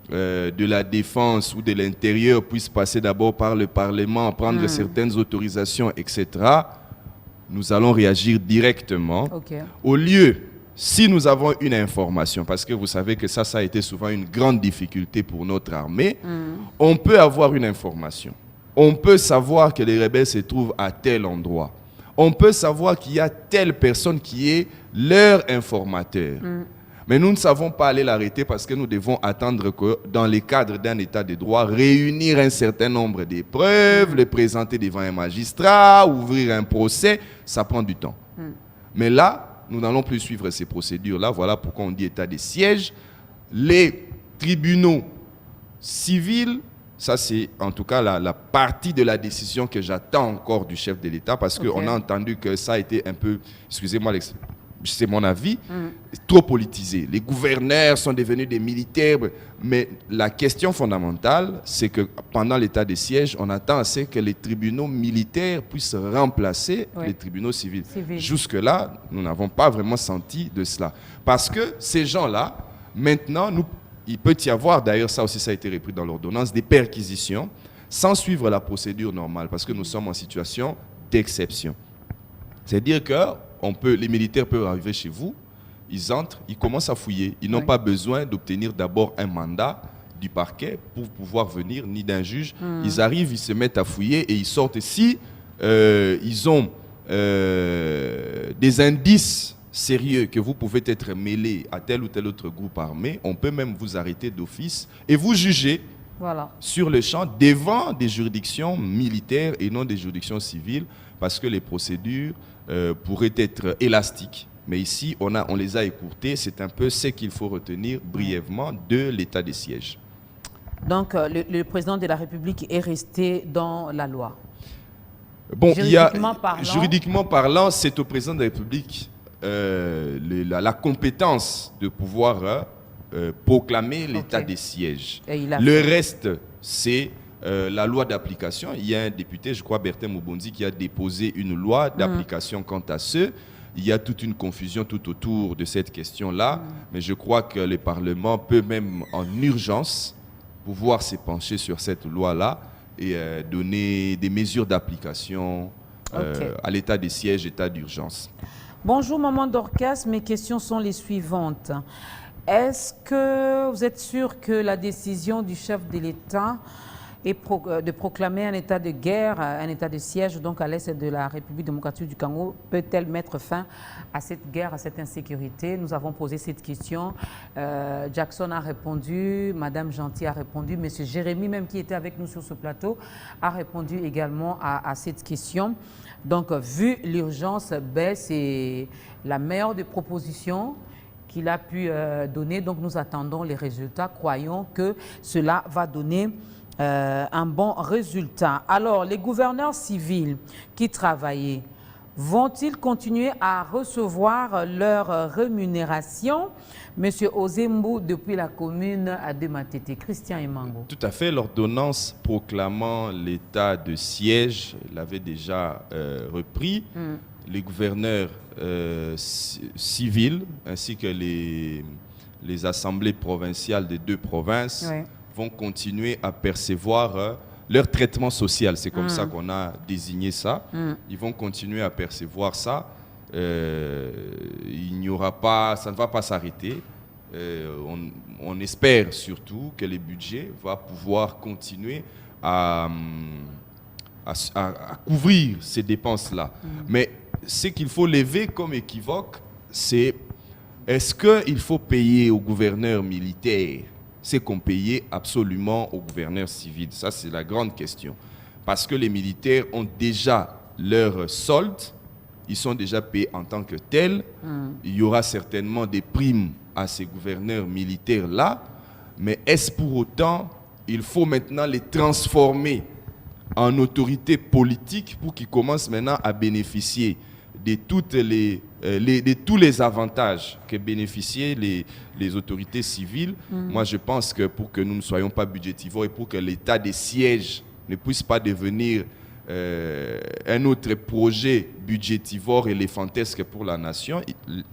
de la Défense ou de l'Intérieur puisse passer d'abord par le Parlement, prendre certaines autorisations, etc., nous allons réagir directement. Au lieu, si nous avons une information, parce que vous savez que ça a été souvent une grande difficulté pour notre armée, on peut avoir une information. On peut savoir que les rebelles se trouvent à tel endroit. On peut savoir qu'il y a telle personne qui est leur informateur. Mais nous ne savons pas aller l'arrêter parce que nous devons attendre que, dans les cadres d'un état de droit, réunir un certain nombre de preuves, les présenter devant un magistrat, ouvrir un procès, ça prend du temps. Mais là, nous n'allons plus suivre ces procédures-là. Voilà pourquoi on dit état de siège. Les tribunaux civils, ça c'est en tout cas la partie de la décision que j'attends encore du chef de l'État, parce qu'on a entendu que ça a été un peu, excusez-moi, c'est mon avis, trop politisé. Les gouverneurs sont devenus des militaires, mais la question fondamentale, c'est que pendant l'état de siège, on attend assez que les tribunaux militaires puissent remplacer les tribunaux civils. Jusque-là, nous n'avons pas vraiment senti de cela. Parce que ces gens-là, maintenant, il peut y avoir, d'ailleurs ça aussi ça a été repris dans l'ordonnance, des perquisitions sans suivre la procédure normale, parce que nous sommes en situation d'exception. C'est-à-dire que les militaires peuvent arriver chez vous, ils entrent, ils commencent à fouiller. Ils n'ont pas besoin d'obtenir d'abord un mandat du parquet pour pouvoir venir, ni d'un juge. Ils arrivent, ils se mettent à fouiller et ils sortent. Si ils ont des indices sérieux que vous pouvez être mêlé à tel ou tel autre groupe armé, on peut même vous arrêter d'office et vous juger sur le champ devant des juridictions militaires et non des juridictions civiles, parce que les procédures pourraient être élastiques. Mais ici, on les a écourtées. C'est un peu ce qu'il faut retenir brièvement de l'état de siège. Donc, le président de la République est resté dans la loi. Bon, juridiquement parlant, c'est au président de la République la compétence de pouvoir proclamer l'état de siège. Le reste, c'est la loi d'application. Il y a un député, je crois Bertin Moubondi, qui a déposé une loi d'application quant à ce. Il y a toute une confusion tout autour de cette question-là, mais je crois que le Parlement peut même en urgence pouvoir se pencher sur cette loi-là et donner des mesures d'application à l'état de siège, état d'urgence. Bonjour Maman Dorcas, mes questions sont les suivantes. Est-ce que vous êtes sûr que la décision du chef de l'État de proclamer un état de guerre, un état de siège donc à l'est de la République démocratique du Congo, peut-elle mettre fin à cette guerre, à cette insécurité? Nous avons posé cette question. Jackson a répondu, Madame Gentil a répondu, Monsieur Jérémy, même qui était avec nous sur ce plateau, a répondu également à cette question. Donc, vu l'urgence, c'est la meilleure des propositions qu'il a pu donner. Donc, nous attendons les résultats. Croyons que cela va donner un bon résultat. Alors, les gouverneurs civils qui travaillaient, vont-ils continuer à recevoir leur rémunération? Monsieur Ozembo, depuis la commune de Matete. Christian Emango. Tout à fait. L'ordonnance proclamant l'état de siège l'avait déjà repris. Les gouverneurs civils ainsi que les assemblées provinciales des deux provinces vont continuer à percevoir leur traitement social. C'est comme ça qu'on a désigné ça. Ils vont continuer à percevoir ça. Il n'y aura pas, ça ne va pas s'arrêter. On espère surtout que les budgets vont pouvoir continuer à couvrir ces dépenses-là. Mais ce qu'il faut lever comme équivoque, c'est est-ce qu'il faut payer aux gouverneurs militaires ce qu'on payait absolument aux gouverneurs civils? Ça, c'est la grande question. Parce que les militaires ont déjà leur solde, ils sont déjà payés en tant que tels. Il y aura certainement des primes à ces gouverneurs militaires-là, mais est-ce pour autant, il faut maintenant les transformer en autorités politiques pour qu'ils commencent maintenant à bénéficier de toutes les tous les avantages que bénéficiaient les autorités civiles. Moi, je pense que pour que nous ne soyons pas budgétivores et pour que l'état des sièges ne puisse pas devenir un autre projet budgétivore éléphantesque pour la nation,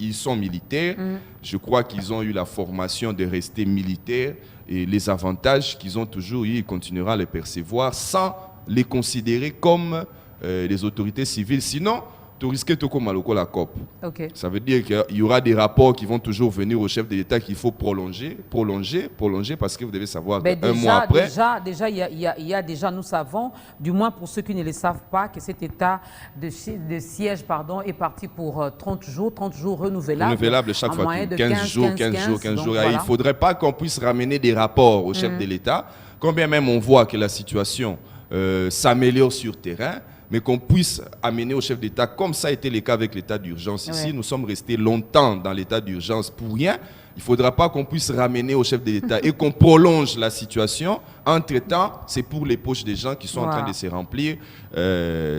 ils sont militaires. Je crois qu'ils ont eu la formation de rester militaires et les avantages qu'ils ont toujours eu, ils continueront à les percevoir sans les considérer comme les autorités civiles. Sinon, tu risques de comme la COP. Okay. Ça veut dire qu'il y aura des rapports qui vont toujours venir au chef de l'État qu'il faut prolonger, parce que vous devez savoir qu'un mois après... Déjà, il y a déjà, nous savons, du moins pour ceux qui ne le savent pas, que cet état de siège est parti pour 30 jours renouvelables. Renouvelables chaque fois, 15 jours. Voilà. Il ne faudrait pas qu'on puisse ramener des rapports au chef de l'État, combien même on voit que la situation s'améliore sur terrain, mais qu'on puisse amener au chef d'État, comme ça a été le cas avec l'état d'urgence. Ici, nous sommes restés longtemps dans l'état d'urgence pour rien. Il ne faudra pas qu'on puisse ramener au chef de l'État et qu'on prolonge la situation. Entre-temps, c'est pour les poches des gens qui sont en train de se remplir.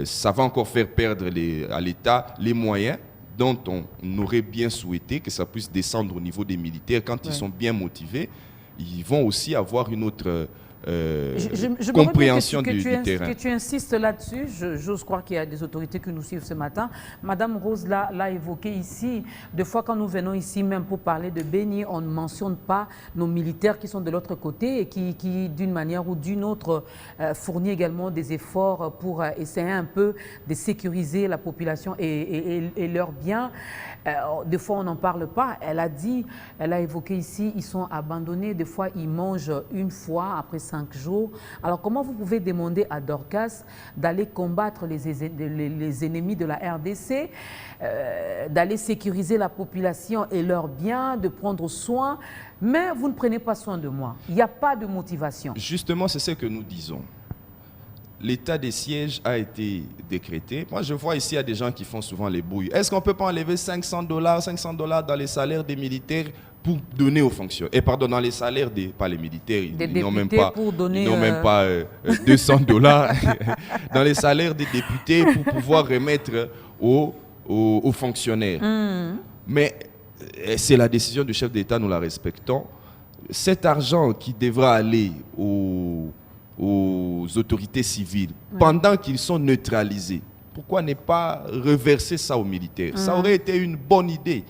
Ça va encore faire perdre à l'État les moyens dont on aurait bien souhaité que ça puisse descendre au niveau des militaires. Quand ils sont bien motivés, ils vont aussi avoir une autre... compréhension du terrain. Que tu insistes là-dessus, j'ose croire qu'il y a des autorités qui nous suivent ce matin. Madame Rose l'a évoqué ici. Des fois, quand nous venons ici, même pour parler de Béni, on ne mentionne pas nos militaires qui sont de l'autre côté et qui d'une manière ou d'une autre, fournissent également des efforts pour essayer un peu de sécuriser la population et leurs biens. Des fois, on n'en parle pas. Elle a évoqué ici, ils sont abandonnés. Des fois, ils mangent une fois après 5 jours. Alors, comment vous pouvez demander à Dorcas d'aller combattre les ennemis de la RDC, d'aller sécuriser la population et leurs biens, de prendre soin, mais vous ne prenez pas soin de moi? Il n'y a pas de motivation. Justement, c'est ce que nous disons. L'état des sièges a été décrété. Moi, je vois ici, il y a des gens qui font souvent les bouilles. Est-ce qu'on ne peut pas enlever $500 dans les salaires des militaires pour donner aux fonctionnaires? Et pardon, dans les salaires pas les militaires, ils n'ont même pas, $200. Dans les salaires des députés pour pouvoir remettre aux fonctionnaires. Mais c'est la décision du chef d'État, nous la respectons. Cet argent qui devra aller aux autorités civiles, pendant qu'ils sont neutralisés, pourquoi ne pas reverser ça aux militaires? Ça aurait été une bonne idée.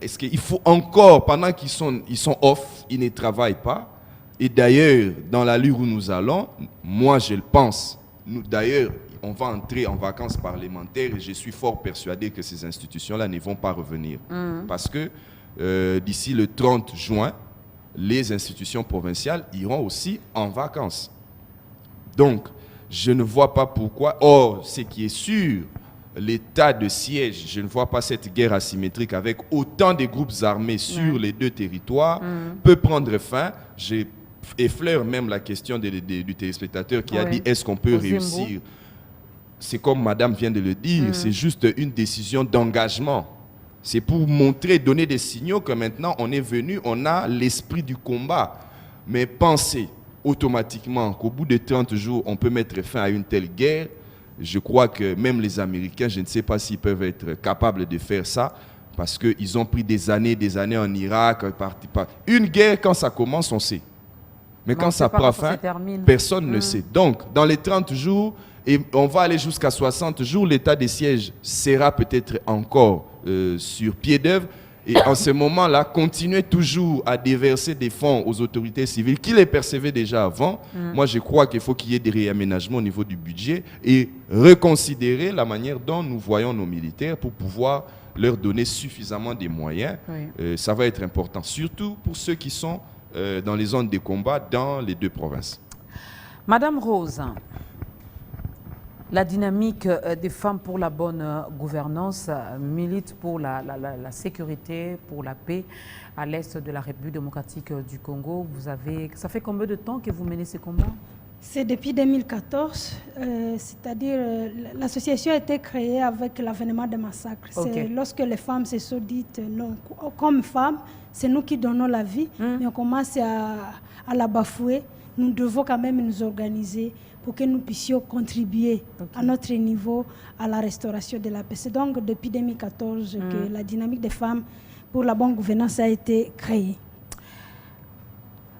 Est-ce qu'il faut encore, pendant qu'ils sont off, ils ne travaillent pas? Et d'ailleurs, dans l'allure où nous allons, moi je le pense, d'ailleurs, on va entrer en vacances parlementaires et je suis fort persuadé que ces institutions-là ne vont pas revenir. Parce que d'ici le 30 juin, les institutions provinciales iront aussi en vacances. Donc, je ne vois pas pourquoi. Or, ce qui est sûr, l'état de siège, je ne vois pas cette guerre asymétrique avec autant de groupes armés sur les deux territoires, peut prendre fin. J'effleure même la question du téléspectateur qui a dit est-ce qu'on peut réussir? C'est comme madame vient de le dire, c'est juste une décision d'engagement. C'est pour montrer, donner des signaux que maintenant on est venu, on a l'esprit du combat. Mais penser automatiquement qu'au bout de 30 jours, on peut mettre fin à une telle guerre, je crois que même les Américains, je ne sais pas s'ils peuvent être capables de faire ça, parce qu'ils ont pris des années en Irak. Une guerre, quand ça commence, on sait. Mais quand ça prend fin, personne ne sait. Donc, dans les 30 jours, et on va aller jusqu'à 60 jours, l'état des sièges sera peut-être encore sur pied d'œuvre. Et en ce moment-là, continuer toujours à déverser des fonds aux autorités civiles qui les percevaient déjà avant. Moi, je crois qu'il faut qu'il y ait des réaménagements au niveau du budget et reconsidérer la manière dont nous voyons nos militaires pour pouvoir leur donner suffisamment de moyens. Ça va être important, surtout pour ceux qui sont dans les zones de combat dans les deux provinces. Madame Rose, la dynamique des femmes pour la bonne gouvernance milite pour la sécurité, pour la paix à l'est de la République démocratique du Congo. Ça fait combien de temps que vous menez ce combat? C'est depuis 2014, c'est-à-dire l'association a été créée avec l'avènement des massacres. C'est lorsque les femmes se sont dites, non, comme femmes, c'est nous qui donnons la vie, mais on commence à la bafouer, nous devons quand même nous organiser pour que nous puissions contribuer à notre niveau à la restauration de la paix. C'est donc depuis 2014 que la dynamique des femmes pour la bonne gouvernance a été créée.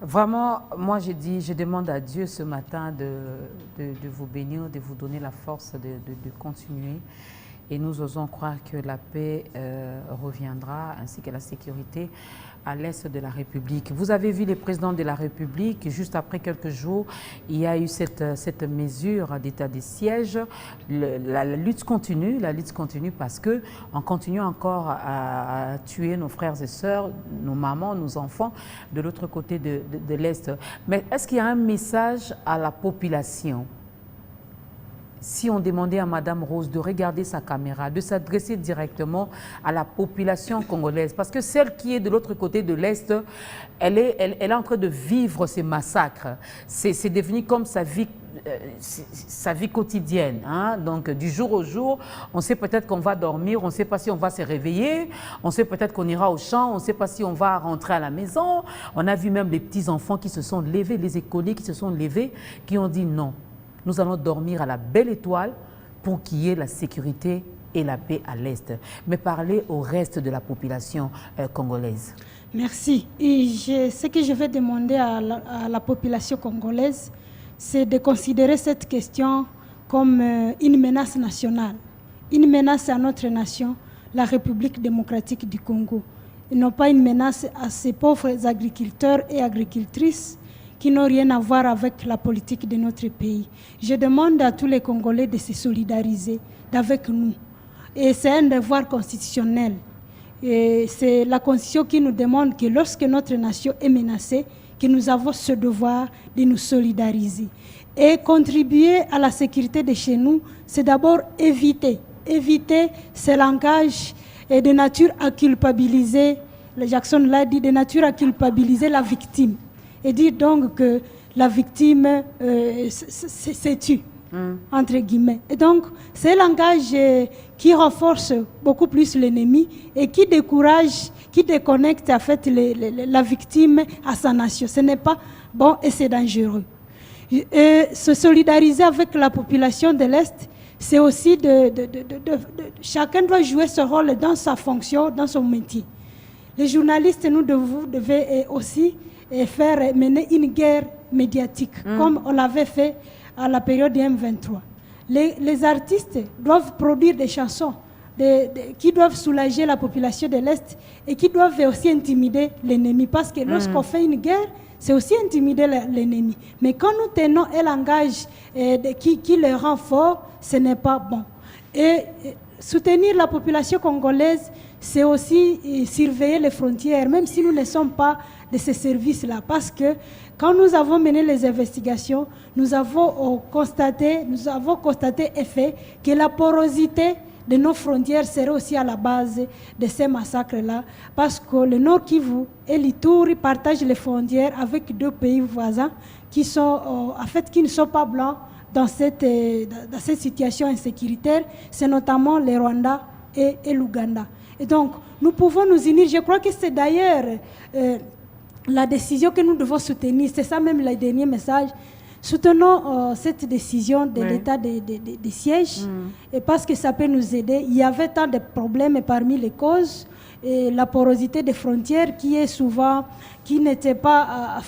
Vraiment, moi je demande à Dieu ce matin de vous bénir, de vous donner la force de continuer. Et nous osons croire que la paix reviendra, ainsi que la sécurité à l'est de la République. Vous avez vu les présidents de la République, juste après quelques jours, il y a eu cette mesure d'état de siège. La lutte continue parce qu'on continue encore à tuer nos frères et sœurs, nos mamans, nos enfants de l'autre côté de l'Est. Mais est-ce qu'il y a un message à la population ? Si on demandait à Madame Rose de regarder sa caméra, de s'adresser directement à la population congolaise, parce que celle qui est de l'autre côté de l'Est, elle est en train de vivre ces massacres. C'est devenu comme sa vie quotidienne. Hein? Donc, du jour au jour, on sait peut-être qu'on va dormir, on ne sait pas si on va se réveiller, on sait peut-être qu'on ira au champ, on ne sait pas si on va rentrer à la maison. On a vu même les petits-enfants qui se sont levés, les écoliers qui se sont levés, qui ont dit non. Nous allons dormir à la belle étoile pour qu'il y ait la sécurité et la paix à l'Est. Mais parler au reste de la population congolaise. Merci. Et ce que je vais demander à la population congolaise, c'est de considérer cette question comme une menace nationale, une menace à notre nation, la République démocratique du Congo, et non pas une menace à ces pauvres agriculteurs et agricultrices qui n'ont rien à voir avec la politique de notre pays. Je demande à tous les Congolais de se solidariser avec nous. Et c'est un devoir constitutionnel. Et c'est la Constitution qui nous demande que lorsque notre nation est menacée, que nous avons ce devoir de nous solidariser. Et contribuer à la sécurité de chez nous, c'est d'abord éviter ce langage de nature à culpabiliser, Jackson l'a dit, de nature à culpabiliser la victime. Et dire donc que la victime se tue, entre guillemets. Et donc, c'est un langage qui renforce beaucoup plus l'ennemi et qui décourage, qui déconnecte en fait la victime à sa nation. Ce n'est pas bon et c'est dangereux. Et se solidariser avec la population de l'Est, c'est aussi chacun doit jouer ce rôle dans sa fonction, dans son métier. Les journalistes, nous devons aussi mener une guerre médiatique, comme on l'avait fait à la période du M23. Les artistes doivent produire des chansons qui doivent soulager la population de l'Est et qui doivent aussi intimider l'ennemi. Parce que lorsqu'on fait une guerre, c'est aussi intimider l'ennemi. Mais quand nous tenons un langage qui le rend fort, ce n'est pas bon. Et soutenir la population congolaise, c'est aussi surveiller les frontières, même si nous ne sommes pas de ces services-là. Parce que quand nous avons mené les investigations, nous avons constaté et fait que la porosité de nos frontières serait aussi à la base de ces massacres-là. Parce que le Nord Kivu et l'Ituri partagent les frontières avec deux pays voisins qui ne sont pas blancs dans cette situation insécuritaire. C'est notamment le Rwanda et l'Ouganda. Et donc, nous pouvons nous unir. Je crois que c'est d'ailleurs la décision que nous devons soutenir. C'est ça même le dernier message. Soutenons cette décision de l'état de siège et parce que ça peut nous aider. Il y avait tant de problèmes parmi les causes. Et la porosité des frontières qui n'était pas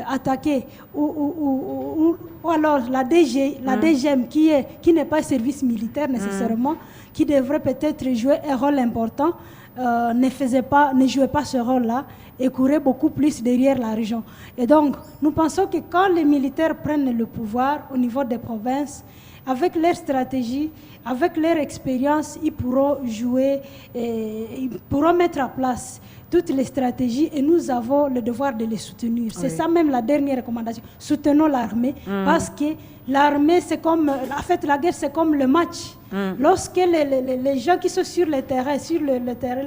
attaquée ou alors la DGM qui n'est pas service militaire nécessairement, qui devrait peut-être jouer un rôle important, ne jouait pas ce rôle-là et courait beaucoup plus derrière la région. Et donc, nous pensons que quand les militaires prennent le pouvoir au niveau des provinces, avec leur stratégie, avec leur expérience, ils pourront jouer, ils pourront mettre en place toutes les stratégies et nous avons le devoir de les soutenir. C'est ça même la dernière recommandation. Soutenons l'armée parce que l'armée, c'est comme, en fait, la guerre, c'est comme le match. Lorsque les gens qui sont sur le terrain,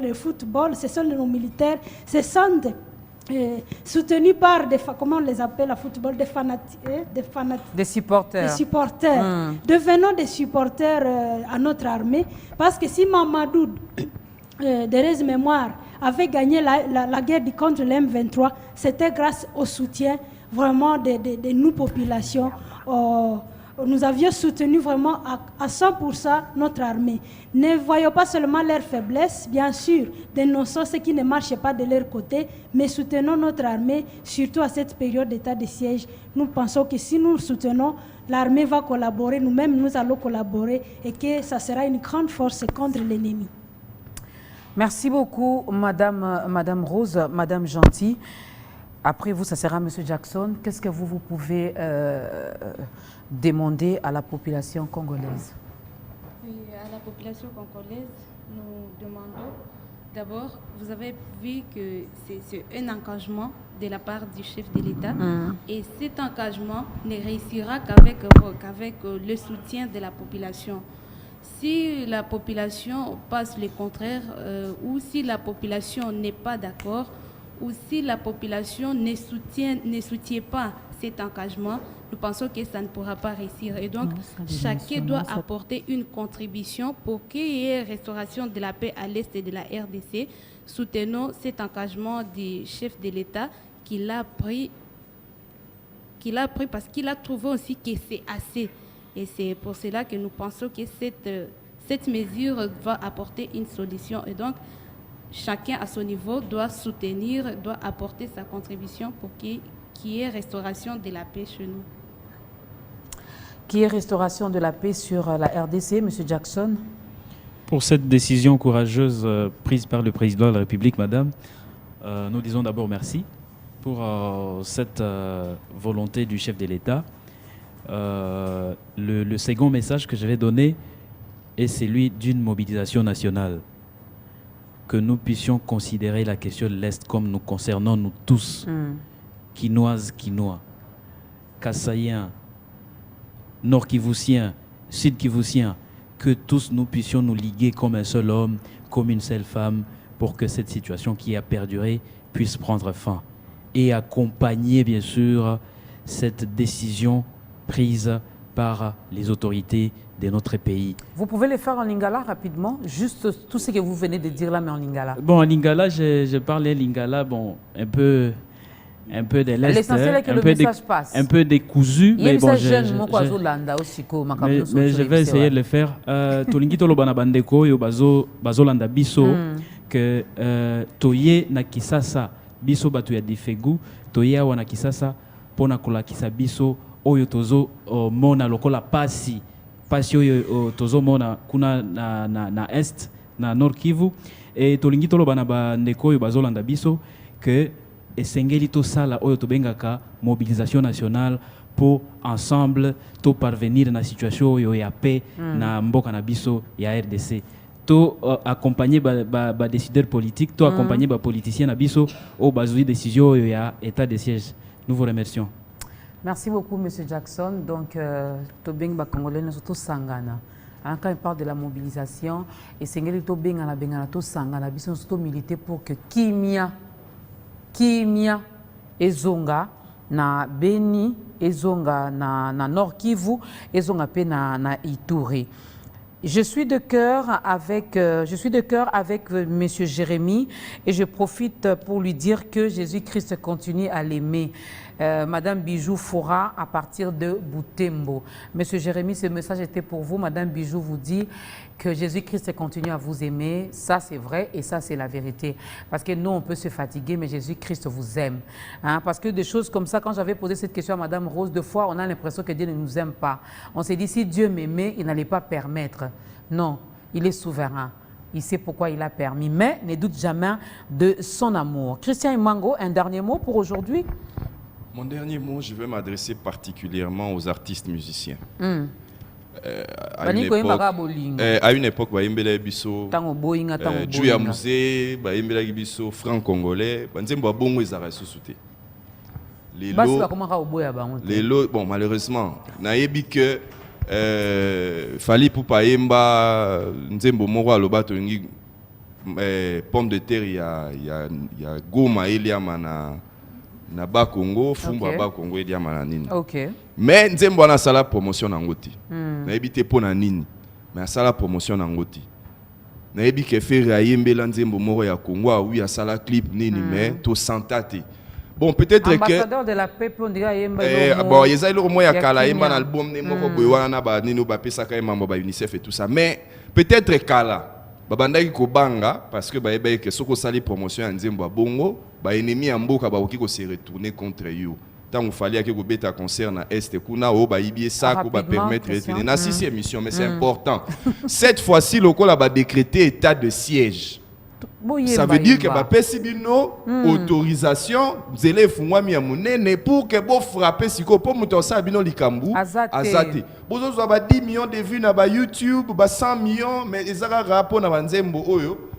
le football, ce sont nos militaires, se sentent soutenus par comment on les appelle à football, des supporters. Devenons des supporters à notre armée, parce que si Mamadou Derez Mémoire avait gagné la guerre contre le M23, c'était grâce au soutien vraiment de nous, populations. Nous avions soutenu vraiment à 100% notre armée. Ne voyons pas seulement leurs faiblesses, bien sûr, dénonçons ce qui ne marche pas de leur côté, mais soutenons notre armée, surtout à cette période d'état de siège. Nous pensons que si nous soutenons, l'armée va collaborer, nous-mêmes nous allons collaborer et que ça sera une grande force contre l'ennemi. Merci beaucoup, Madame Rose, Madame Gentil. Après vous, ça sera Monsieur Jackson. Qu'est-ce que vous pouvez demander à la population congolaise? Oui, à la population congolaise, nous demandons d'abord, vous avez vu que c'est un engagement de la part du chef de l'État et cet engagement ne réussira qu'avec le soutien de la population. Si la population passe le contraire ou si la population n'est pas d'accord ou si la population ne soutient pas cet engagement, nous pensons que ça ne pourra pas réussir. Et donc, chacun doit apporter une contribution pour qu'il y ait restauration de la paix à l'est de la RDC. Soutenons cet engagement du chef de l'État qu'il a pris parce qu'il a trouvé aussi que c'est assez. Et c'est pour cela que nous pensons que cette mesure va apporter une solution. Et donc, chacun à son niveau doit soutenir, doit apporter sa contribution pour qu'il y ait restauration de la paix chez nous. Qui est restauration de la paix sur la RDC, M. Jackson? Pour cette décision courageuse prise par le président de la République, Madame, nous disons d'abord merci pour cette volonté du chef de l'État. Le second message que je vais donner est celui d'une mobilisation nationale. Que nous puissions considérer la question de l'Est comme nous concernant nous tous, Quinoises, Quinois, Kassaïens, Nord-Kivusiens, Sud-Kivusiens, que tous nous puissions nous liguer comme un seul homme, comme une seule femme, pour que cette situation qui a perduré puisse prendre fin. Et accompagner, bien sûr, cette décision prise par les autorités de notre pays. Vous pouvez le faire en lingala rapidement, juste tout ce que vous venez de dire là, mais en lingala. Bon, en lingala, je parlais lingala, bon, un peu de l'Est, l'essentiel est que le message passe. Un peu décousu, mais bon, mais je vais essayer de le faire. Tolingi tolobana bandeko yo bazolanda biso que toye na kisasa biso batu ya difegu toye awa na kisasa pona kolakisa biso oyo tozo mona lokola pasi oyo tozo mona kuna na Est na Nord Kivu et tolingi tolobana bandeko yo bazolanda biso que esengeli tosala oyo tobengaka mobilisation nationale pour ensemble to parvenir na situation oyo ya paix na mboka na biso ya RDC. To accompagner ba décideurs politiques, to accompagner ba politiciens na biso au bazui décision oyo ya état de siège. Nous vous remercions. Merci beaucoup, M. Jackson. Donc, Tobeng Bakongolais, nous sommes tous sangana. Quand il parle de la mobilisation, et Sengeli Tobeng à la Bengana, tous sangana, nous sommes tous militer pour que Kimia ezonga na Beni, ezonga na Nord Kivu, ezonga pe na Ituri. Je suis de cœur avec M. Jérémy et je profite pour lui dire que Jésus-Christ continue à l'aimer. Madame Bijou Foura à partir de Boutembo. Monsieur Jérémy, ce message était pour vous. Madame Bijou vous dit que Jésus-Christ continue à vous aimer. Ça, c'est vrai et ça, c'est la vérité. Parce que nous, on peut se fatiguer, mais Jésus-Christ vous aime. Hein? Parce que des choses comme ça, quand j'avais posé cette question à Madame Rose, deux fois, on a l'impression que Dieu ne nous aime pas. On s'est dit, si Dieu m'aimait, il n'allait pas permettre. Non, il est souverain. Il sait pourquoi il a permis, mais ne doute jamais de son amour. Christian Imango, un dernier mot pour aujourd'hui? Mon dernier mot, je vais m'adresser particulièrement aux artistes musiciens. À une époque, Baïmbele Bisso, Djouya Mouzé, Baïmbele Bisso, Franc Congolais, Banzembo Bongo Ezara Sousouté. Les lots, bon, malheureusement, Naïbi que Fali Poupaïmba, Nzembo Moro Aloba Tongi, pomme de terre, il y a Goma Eliama na ba Congo, Fumba ba Congo et diamana nini. OK. Mais nzembo na sala promotion na ngoti. Na ebité pona nini. Mais sala promotion na ngoti. Na ebi ke faire ayembela nzembo moro ya Congo, oui a sala clip nini mais to santate. Bon, peut-être que... Ambassadeur de la paix, on dirait... Bon, il y a le moins à Kala, il y a un album, il y a un UNICEF et tout ça. Mais peut-être Kala, babandaki kobanga parce que que soko sali promotion en Nzembo bongo, ennemi en mboka ba oki ko se retourner contre you. Tant il fallait que vous bêta concert na est kuna o ba ibie ça ko ba permettre de na 6e émission mais c'est important. Cette fois-ci le col a décrété état de siège. Ça veut dire que ba pesibino autorisation zele fungwa mi amunene pour que bo frapper siko pour muto sa bino likambu azate. Bozo zo ba 10 millions de vues na ba YouTube, ba 100 millions mais ezaka rapport na banzembo oyo.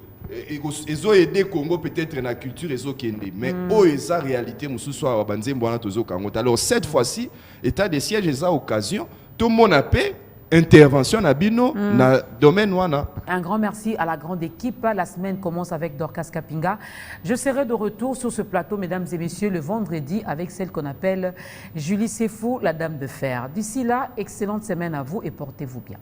Ils ont aidé Congo peut-être dans la culture ils ont kende mais ils ont réalité mususu wa banzembo na tozo kango. Alors cette fois-ci état de siège ils ont occasion tout le monde a paix intervention na bino na domaine wana. Un grand merci à la grande équipe. La semaine commence avec Dorcas Kapinga. Je serai de retour sur ce plateau, mesdames et messieurs, le vendredi avec celle qu'on appelle Julie Sefou, la dame de fer. D'ici là, excellente semaine à vous et portez-vous bien.